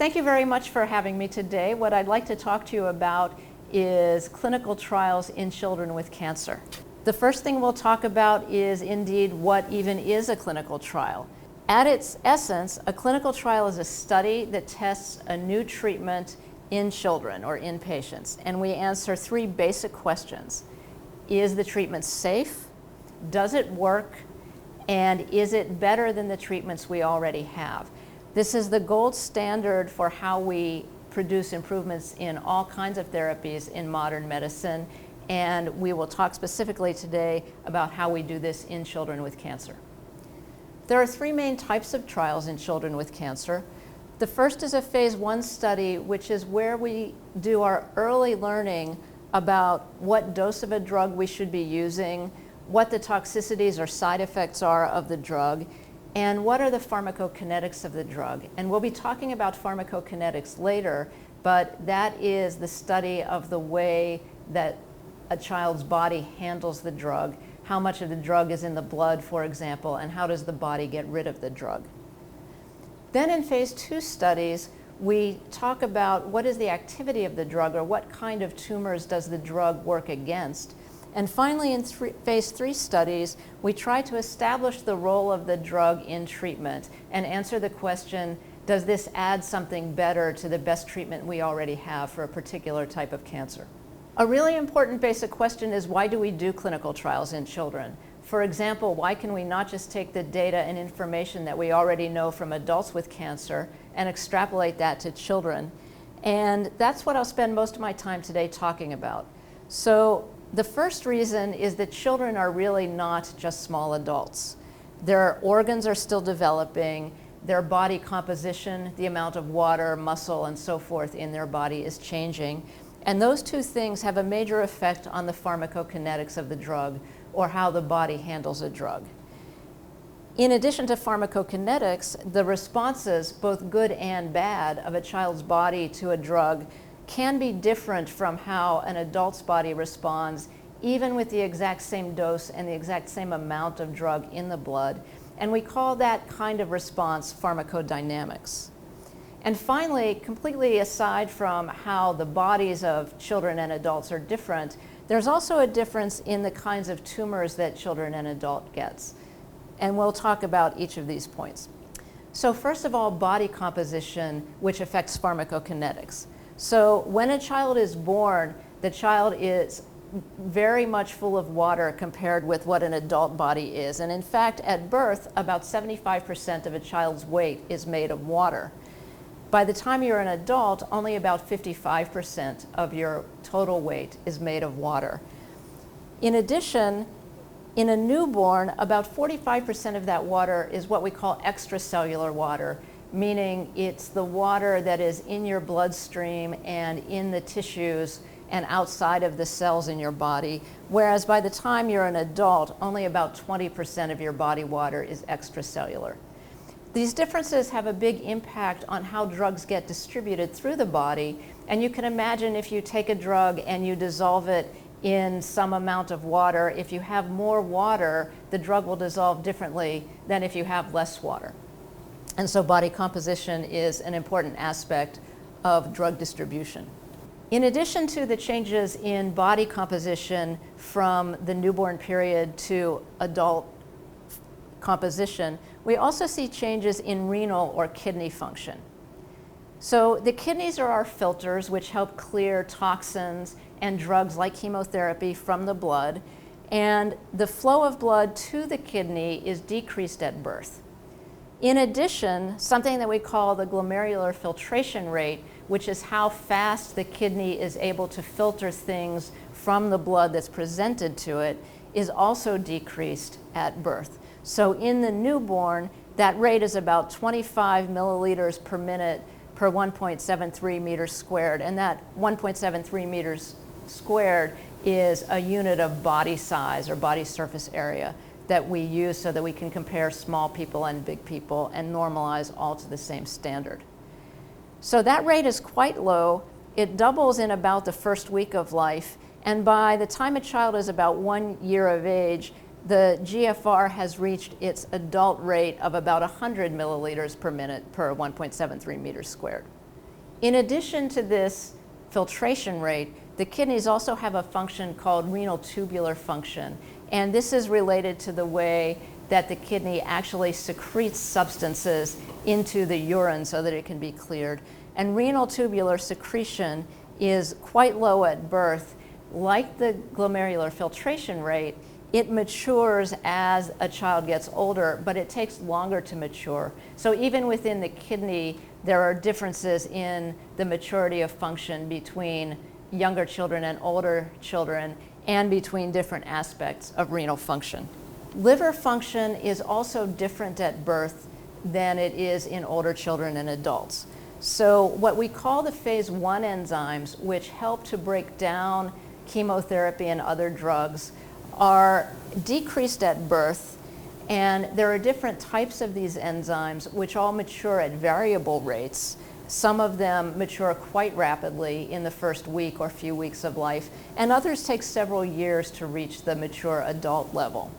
Thank you very much for having me today. What I'd like to talk to you about is clinical trials in children with cancer. The first thing we'll talk about is indeed what even is a clinical trial. At its essence, a clinical trial is a study that tests a new treatment in children or in patients, and we answer three basic questions. Is the treatment safe? Does it work? And is it better than the treatments we already have? This is the gold standard for how we produce improvements in all kinds of therapies in modern medicine, and we will talk specifically today about how we do this in children with cancer. There are three main types of trials in children with cancer. The first is a phase 1 study, which is where we do our early learning about what dose of a drug we should be using, what the toxicities or side effects are of the drug, and what are the pharmacokinetics of the drug. And we'll be talking about pharmacokinetics later, but that is the study of the way that a child's body handles the drug, how much of the drug is in the blood, for example, and how does the body get rid of the drug. Then in phase 2 studies, we talk about what is the activity of the drug, or what kind of tumors does the drug work against. And finally, in phase 3 studies, we try to establish the role of the drug in treatment and answer the question, does this add something better to the best treatment we already have for a particular type of cancer? A really important basic question is, why do we do clinical trials in children? For example, why can we not just take the data and information that we already know from adults with cancer and extrapolate that to children? And that's what I'll spend most of my time today talking about. So the first reason is that children are really not just small adults. Their organs are still developing, their body composition, the amount of water, muscle, and so forth in their body is changing. And those two things have a major effect on the pharmacokinetics of the drug, or how the body handles a drug. In addition to pharmacokinetics, the responses, both good and bad, of a child's body to a drug can be different from how an adult's body responds, even with the exact same dose and the exact same amount of drug in the blood. And we call that kind of response pharmacodynamics. And finally, completely aside from how the bodies of children and adults are different, there's also a difference in the kinds of tumors that children and adult gets. And we'll talk about each of these points. So first of all, body composition, which affects pharmacokinetics. So when a child is born, the child is very much full of water compared with what an adult body is. And in fact, at birth, about 75% of a child's weight is made of water. By the time you're an adult, only about 55% of your total weight is made of water. In addition, in a newborn, about 45% of that water is what we call extracellular water, meaning it's the water that is in your bloodstream and in the tissues and outside of the cells in your body, whereas by the time you're an adult, only about 20% of your body water is extracellular. These differences have a big impact on how drugs get distributed through the body, and you can imagine if you take a drug and you dissolve it in some amount of water, if you have more water, the drug will dissolve differently than if you have less water. And so body composition is an important aspect of drug distribution. In addition to the changes in body composition from the newborn period to adult composition, we also see changes in renal or kidney function. So the kidneys are our filters, which help clear toxins and drugs like chemotherapy from the blood, and the flow of blood to the kidney is decreased at birth. In addition, something that we call the glomerular filtration rate, which is how fast the kidney is able to filter things from the blood that's presented to it, is also decreased at birth. So in the newborn, that rate is about 25 milliliters per minute per 1.73 meters squared, and that 1.73 meters squared is a unit of body size or body surface area that we use so that we can compare small people and big people and normalize all to the same standard. So that rate is quite low. It doubles in about the first week of life, and by the time a child is about 1 year of age, the GFR has reached its adult rate of about 100 milliliters per minute per 1.73 meters squared. In addition to this filtration rate, the kidneys also have a function called renal tubular function, and this is related to the way that the kidney actually secretes substances into the urine so that it can be cleared. And renal tubular secretion is quite low at birth. Like the glomerular filtration rate, it matures as a child gets older, but it takes longer to mature. So even within the kidney, there are differences in the maturity of function between younger children and older children, and between different aspects of renal function. Liver function is also different at birth than it is in older children and adults. So what we call the phase 1 enzymes, which help to break down chemotherapy and other drugs, are decreased at birth, and there are different types of these enzymes which all mature at variable rates. Some of them mature quite rapidly in the first week or few weeks of life, and others take several years to reach the mature adult level.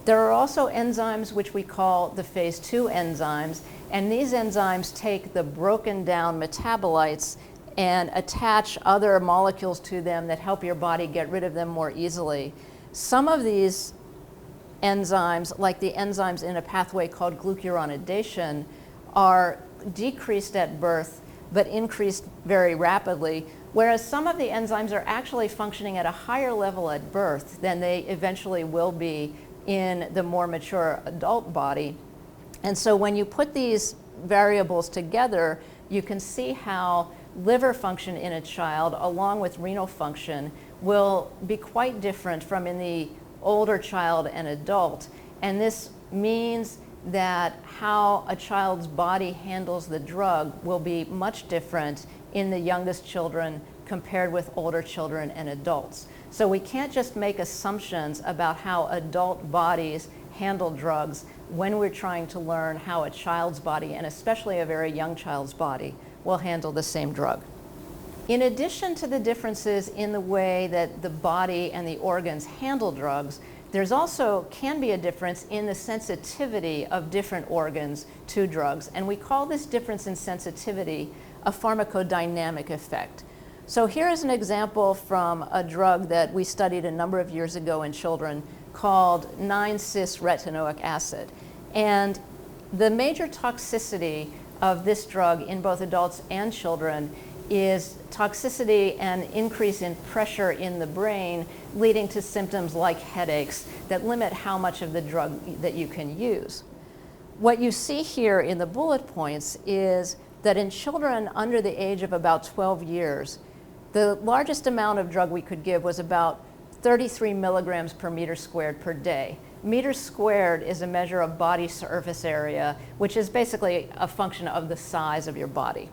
There are also enzymes which we call the phase 2 enzymes, and these enzymes take the broken down metabolites and attach other molecules to them that help your body get rid of them more easily. Some of these enzymes, like the enzymes in a pathway called glucuronidation, are decreased at birth but increased very rapidly, whereas some of the enzymes are actually functioning at a higher level at birth than they eventually will be in the more mature adult body. And so when you put these variables together, you can see how liver function in a child, along with renal function, will be quite different from in the older child and adult. And this means that how a child's body handles the drug will be much different in the youngest children compared with older children and adults. So we can't just make assumptions about how adult bodies handle drugs when we're trying to learn how a child's body, and especially a very young child's body, will handle the same drug. In addition to the differences in the way that the body and the organs handle drugs, there's also can be a difference in the sensitivity of different organs to drugs, and we call this difference in sensitivity a pharmacodynamic effect. So here is an example from a drug that we studied a number of years ago in children called 9-cis-retinoic acid. And the major toxicity of this drug in both adults and children is toxicity and increase in pressure in the brain, leading to symptoms like headaches that limit how much of the drug that you can use. What you see here in the bullet points is that in children under the age of about 12 years, the largest amount of drug we could give was about 33 milligrams per meter squared per day. Meter squared is a measure of body surface area, which is basically a function of the size of your body.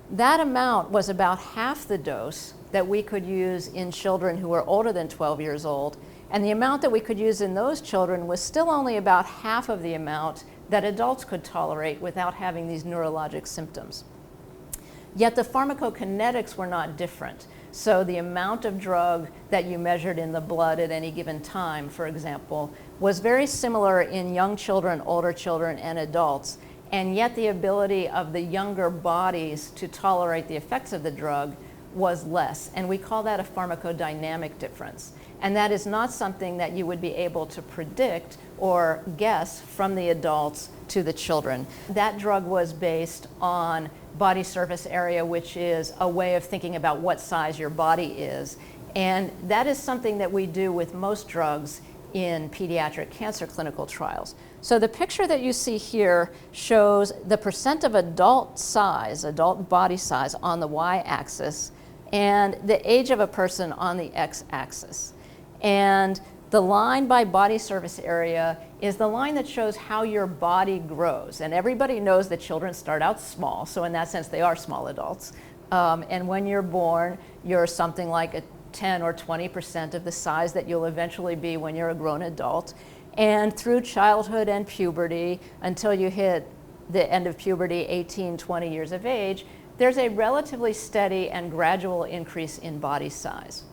That amount was about half the dose that we could use in children who were older than 12 years old, and the amount that we could use in those children was still only about half of the amount that adults could tolerate without having these neurologic symptoms. Yet the pharmacokinetics were not different. So the amount of drug that you measured in the blood at any given time, for example, was very similar in young children, older children, and adults. And yet the ability of the younger bodies to tolerate the effects of the drug was less. And we call that a pharmacodynamic difference. And that is not something that you would be able to predict or guess from the adults to the children. That drug was based on body surface area, which is a way of thinking about what size your body is. And that is something that we do with most drugs in pediatric cancer clinical trials. So the picture that you see here shows the percent of adult size, adult body size on the y-axis, and the age of a person on the x-axis. And the line by body surface area is the line that shows how your body grows. And everybody knows that children start out small, so in that sense they are small adults. And when you're born, you're something like a 10 or 20% of the size that you'll eventually be when you're a grown adult. And through childhood and puberty, until you hit the end of puberty, 18, 20 years of age, there's a relatively steady and gradual increase in body size.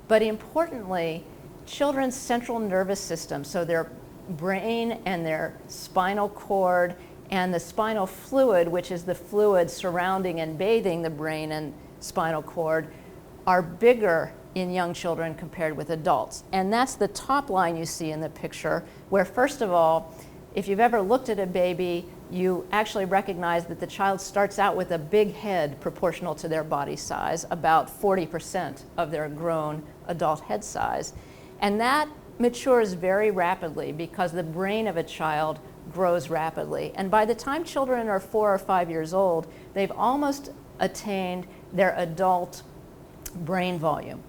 But importantly, children's central nervous system, so their brain and their spinal cord and the spinal fluid, which is the fluid surrounding and bathing the brain and spinal cord, are bigger in young children compared with adults. And that's the top line you see in the picture, where first of all, if you've ever looked at a baby, you actually recognize that the child starts out with a big head proportional to their body size, about 40% of their grown adult head size. And that matures very rapidly because the brain of a child grows rapidly. And by the time children are 4 or 5 years old, they've almost attained their adult brain volume.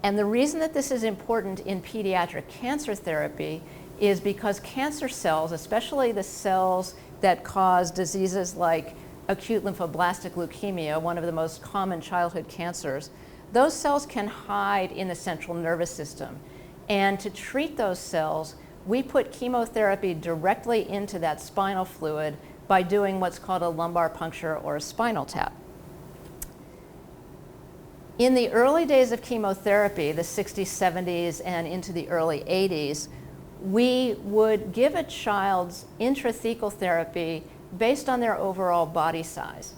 And the reason that this is important in pediatric cancer therapy is because cancer cells, especially the cells that cause diseases like acute lymphoblastic leukemia, one of the most common childhood cancers, those cells can hide in the central nervous system. And to treat those cells, we put chemotherapy directly into that spinal fluid by doing what's called a lumbar puncture or a spinal tap. In the early days of chemotherapy, the 60s, 70s, and into the early 80s, we would give a child's intrathecal therapy based on their overall body size.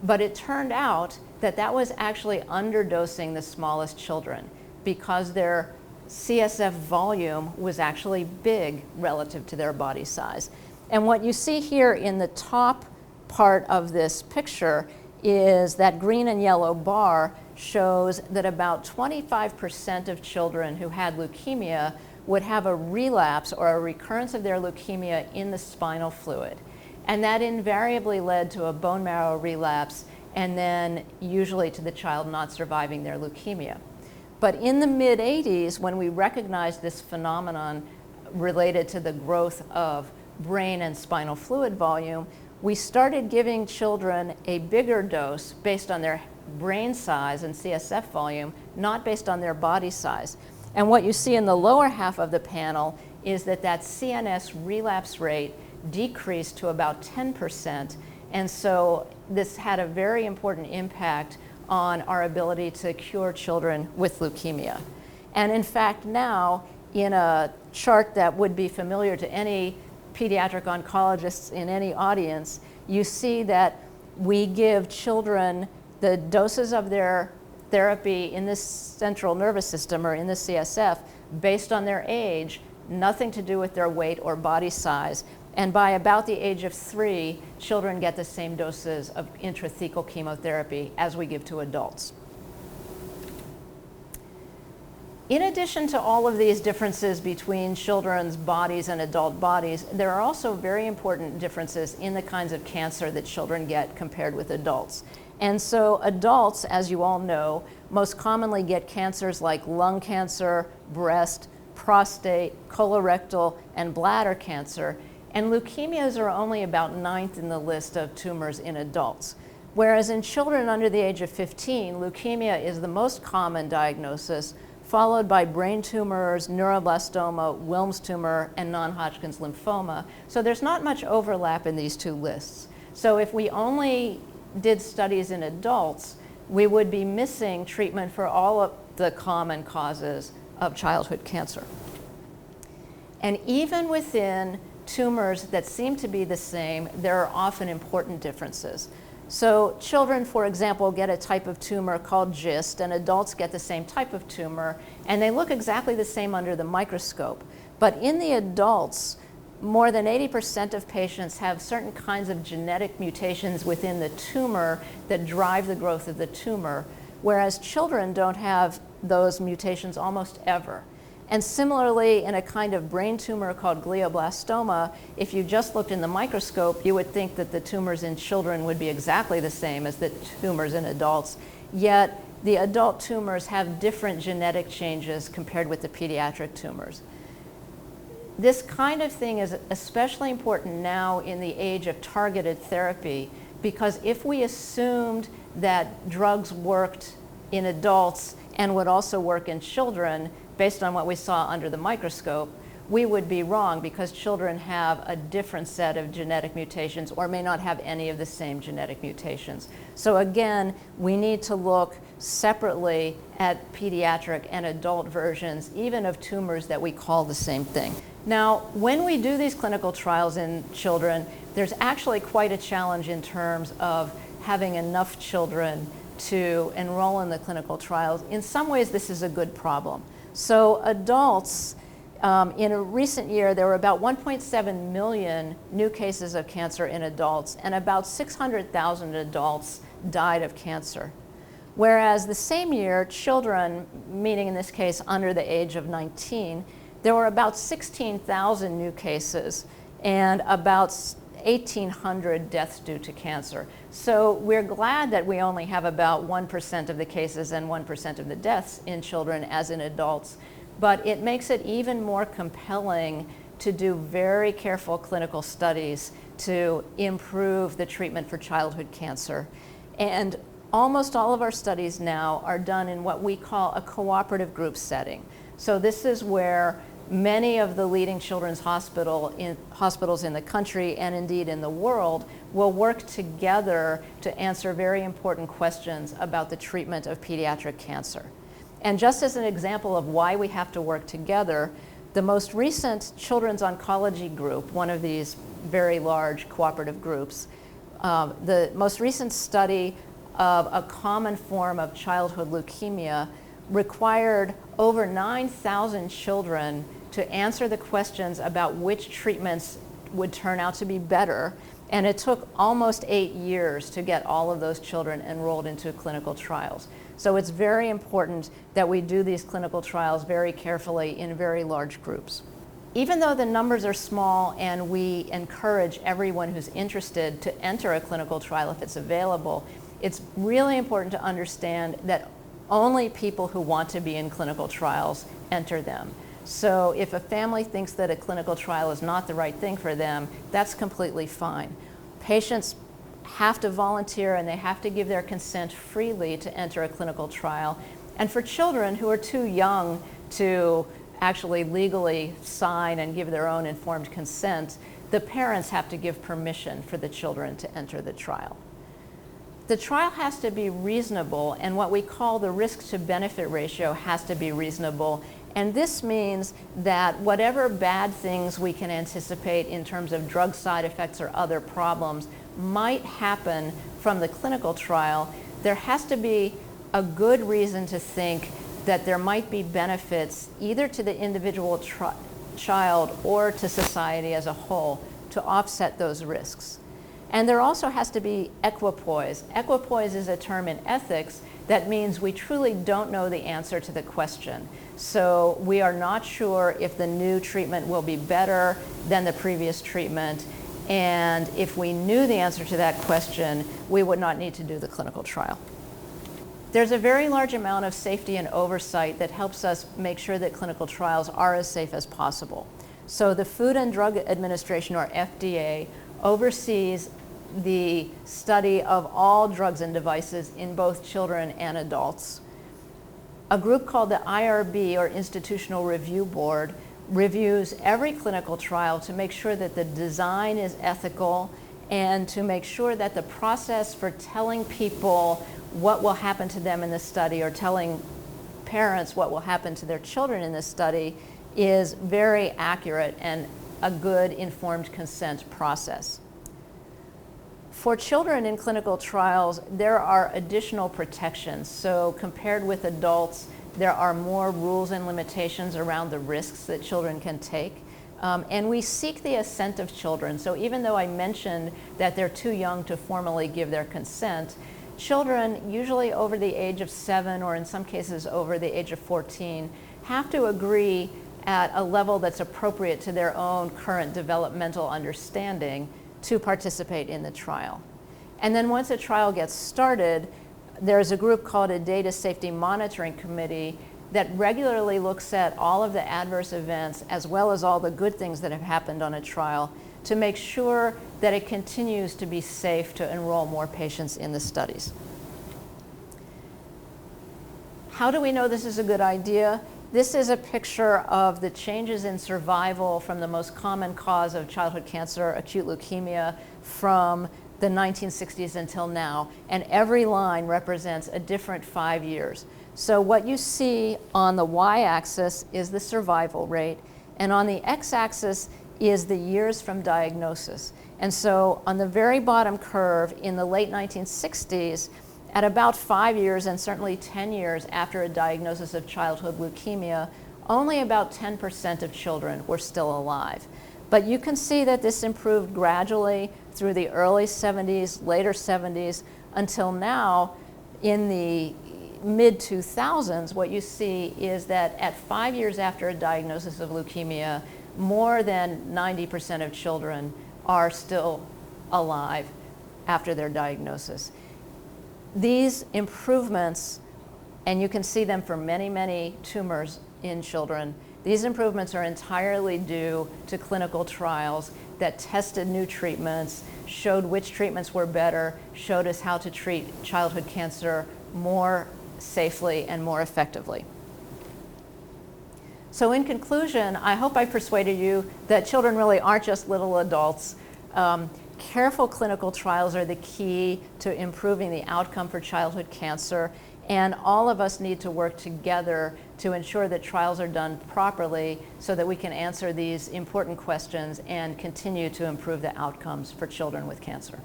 But it turned out that that was actually underdosing the smallest children because their CSF volume was actually big relative to their body size. And what you see here in the top part of this picture is that green and yellow bar shows that about 25% of children who had leukemia would have a relapse or a recurrence of their leukemia in the spinal fluid. And that invariably led to a bone marrow relapse and then usually to the child not surviving their leukemia. But in the mid-80s, when we recognized this phenomenon related to the growth of brain and spinal fluid volume, we started giving children a bigger dose based on their brain size and CSF volume, not based on their body size. And what you see in the lower half of the panel is that that CNS relapse rate decreased to about 10%. And so this had a very important impact on our ability to cure children with leukemia. And in fact, now, in a chart that would be familiar to any pediatric oncologists in any audience, you see that we give children the doses of their therapy in the central nervous system or in the CSF based on their age, nothing to do with their weight or body size. And by about the age of 3, children get the same doses of intrathecal chemotherapy as we give to adults. In addition to all of these differences between children's bodies and adult bodies, there are also very important differences in the kinds of cancer that children get compared with adults. And so adults, as you all know, most commonly get cancers like lung cancer, breast, prostate, colorectal, and bladder cancer. And leukemias are only about 9th in the list of tumors in adults. Whereas in children under the age of 15, leukemia is the most common diagnosis, followed by brain tumors, neuroblastoma, Wilms tumor, and non-Hodgkin's lymphoma. So there's not much overlap in these two lists. So if we only did studies in adults, we would be missing treatment for all of the common causes of childhood cancer. And even within tumors that seem to be the same, there are often important differences. So children, for example, get a type of tumor called GIST, and adults get the same type of tumor, and they look exactly the same under the microscope. But in the adults, more than 80% of patients have certain kinds of genetic mutations within the tumor that drive the growth of the tumor, whereas children don't have those mutations almost ever. And similarly, in a kind of brain tumor called glioblastoma, if you just looked in the microscope, you would think that the tumors in children would be exactly the same as the tumors in adults. Yet the adult tumors have different genetic changes compared with the pediatric tumors. This kind of thing is especially important now in the age of targeted therapy, because if we assumed that drugs worked in adults and would also work in children, based on what we saw under the microscope, we would be wrong, because children have a different set of genetic mutations or may not have any of the same genetic mutations. So again, we need to look separately at pediatric and adult versions, even of tumors that we call the same thing. Now, when we do these clinical trials in children, there's actually quite a challenge in terms of having enough children to enroll in the clinical trials. In some ways, this is a good problem. So adults, in a recent year, there were about 1.7 million new cases of cancer in adults, and about 600,000 adults died of cancer. Whereas the same year, children, meaning in this case under the age of 19, there were about 16,000 new cases and about 1,800 deaths due to cancer. So we're glad that we only have about 1% of the cases and 1% of the deaths in children as in adults, but it makes it even more compelling to do very careful clinical studies to improve the treatment for childhood cancer. And almost all of our studies now are done in what we call a cooperative group setting. So this is where many of the leading children's hospitals in the country and indeed in the world will work together to answer very important questions about the treatment of pediatric cancer. And just as an example of why we have to work together, the most recent Children's Oncology Group, one of these very large cooperative groups, the most recent study of a common form of childhood leukemia required over 9,000 children to answer the questions about which treatments would turn out to be better, and it took almost 8 years to get all of those children enrolled into clinical trials. So it's very important that we do these clinical trials very carefully in very large groups. Even though the numbers are small and we encourage everyone who's interested to enter a clinical trial if it's available, it's really important to understand that only people who want to be in clinical trials enter them. So if a family thinks that a clinical trial is not the right thing for them, that's completely fine. Patients have to volunteer and they have to give their consent freely to enter a clinical trial. And for children who are too young to actually legally sign and give their own informed consent, the parents have to give permission for the children to enter the trial. The trial has to be reasonable, and what we call the risk to benefit ratio has to be reasonable. And this means that whatever bad things we can anticipate in terms of drug side effects or other problems might happen from the clinical trial, there has to be a good reason to think that there might be benefits either to the individual child or to society as a whole to offset those risks. And there also has to be equipoise. Equipoise is a term in ethics that means we truly don't know the answer to the question. So we are not sure if the new treatment will be better than the previous treatment. And if we knew the answer to that question, we would not need to do the clinical trial. There's a very large amount of safety and oversight that helps us make sure that clinical trials are as safe as possible. So the Food and Drug Administration, or FDA, oversees the study of all drugs and devices in both children and adults. A group called the IRB, or Institutional Review Board, reviews every clinical trial to make sure that the design is ethical and to make sure that the process for telling people what will happen to them in the study or telling parents what will happen to their children in this study is very accurate and a good informed consent process. For children in clinical trials, there are additional protections. So compared with adults, there are more rules and limitations around the risks that children can take. And we seek the assent of children. So even though I mentioned that they're too young to formally give their consent, children, usually over the age of 7 or in some cases over the age of 14, have to agree at a level that's appropriate to their own current developmental understanding to participate in the trial. And then once a trial gets started, there's a group called a Data Safety Monitoring Committee that regularly looks at all of the adverse events as well as all the good things that have happened on a trial to make sure that it continues to be safe to enroll more patients in the studies. How do we know this is a good idea? This is a picture of the changes in survival from the most common cause of childhood cancer, acute leukemia, from the 1960s until now. And every line represents a different 5 years. So what you see on the y-axis is the survival rate, and on the x-axis is the years from diagnosis. And so on the very bottom curve in the late 1960s, at about 5 years and certainly 10 years after a diagnosis of childhood leukemia, only about 10% of children were still alive. But you can see that this improved gradually through the early 70s, later 70s, until now in the mid-2000s, what you see is that at 5 years after a diagnosis of leukemia, more than 90% of children are still alive after their diagnosis. These improvements, and you can see them for many, many tumors in children, these improvements are entirely due to clinical trials that tested new treatments, showed which treatments were better, showed us how to treat childhood cancer more safely and more effectively. So in conclusion, I hope I persuaded you that children really aren't just little adults. Careful clinical trials are the key to improving the outcome for childhood cancer, and all of us need to work together to ensure that trials are done properly so that we can answer these important questions and continue to improve the outcomes for children with cancer.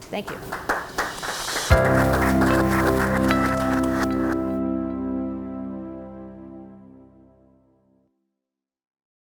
Thank you.